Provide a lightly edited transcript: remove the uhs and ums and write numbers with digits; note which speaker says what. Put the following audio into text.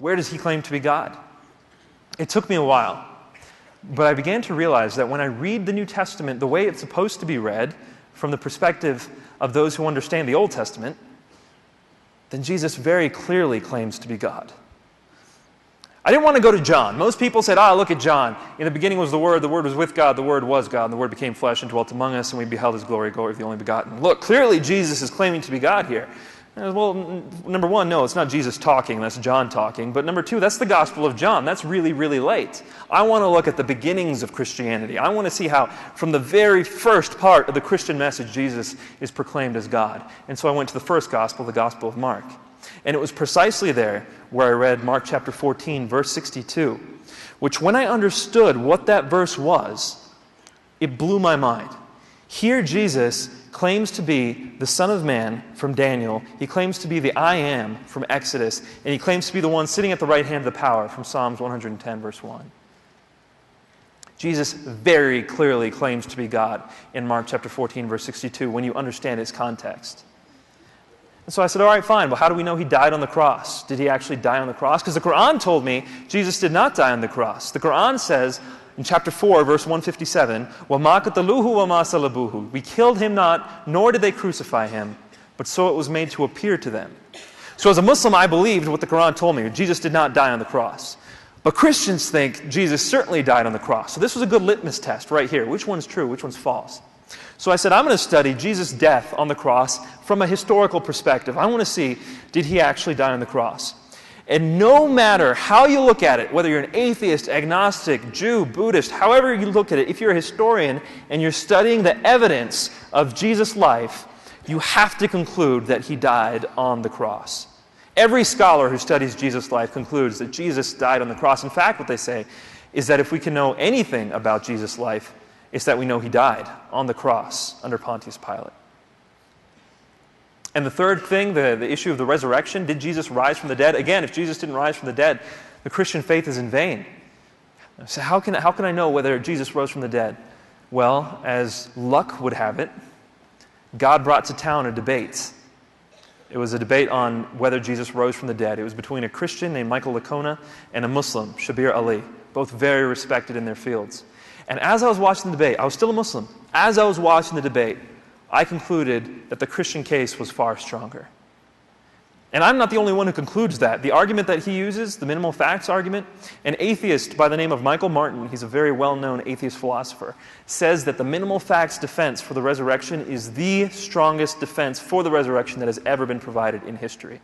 Speaker 1: Where does he claim to be God? It took me a while, but I began to realize that when I read the New Testament the way it's supposed to be read, from the perspective of those who understand the Old Testament, then Jesus very clearly claims to be God. I didn't want to go to John. Most people said, look at John. In the beginning was the Word was with God, the Word was God, and the Word became flesh and dwelt among us, and we beheld His glory, glory of the only begotten. Look, clearly Jesus is claiming to be God here. Well, number one, no, it's not Jesus talking, that's John talking. But number two, that's the Gospel of John. That's really, really late. I want to look at the beginnings of Christianity. I want to see how, from the very first part of the Christian message, Jesus is proclaimed as God. And so I went to the first Gospel, the Gospel of Mark. And it was precisely there where I read Mark chapter 14, verse 62, which when I understood what that verse was, it blew my mind. Here Jesus claims to be the Son of Man from Daniel. He claims to be the I Am from Exodus. And he claims to be the one sitting at the right hand of the power from Psalms 110, verse 1. Jesus very clearly claims to be God in Mark chapter 14, verse 62, when you understand its context. And so I said, all right, fine. Well, how do we know he died on the cross? Did he actually die on the cross? Because the Quran told me Jesus did not die on the cross. The Quran says in chapter 4, verse 157, وَمَا قَتَلُوهُ وَمَا صَلَبُوهُ. We killed him not, nor did they crucify him, but so it was made to appear to them. So as a Muslim, I believed what the Quran told me. Jesus did not die on the cross. But Christians think Jesus certainly died on the cross. So this was a good litmus test right here. Which one's true? Which one's false? So I said, I'm going to study Jesus' death on the cross from a historical perspective. I want to see, did he actually die on the cross? And no matter how you look at it, whether you're an atheist, agnostic, Jew, Buddhist, however you look at it, if you're a historian and you're studying the evidence of Jesus' life, you have to conclude that he died on the cross. Every scholar who studies Jesus' life concludes that Jesus died on the cross. In fact, what they say is that if we can know anything about Jesus' life, it's that we know he died on the cross under Pontius Pilate. And the third thing, the issue of the resurrection, did Jesus rise from the dead? Again, if Jesus didn't rise from the dead, the Christian faith is in vain. So how can I know whether Jesus rose from the dead? Well, as luck would have it, God brought to town a debate. It was a debate on whether Jesus rose from the dead. It was between a Christian named Michael Licona and a Muslim, Shabir Ali, both very respected in their fields. And as I was watching the debate, I was still a Muslim. As I was watching the debate, I concluded that the Christian case was far stronger. And I'm not the only one who concludes that. The argument that he uses, the minimal facts argument, an atheist by the name of Michael Martin, he's a very well-known atheist philosopher, says that the minimal facts defense for the resurrection is the strongest defense for the resurrection that has ever been provided in history.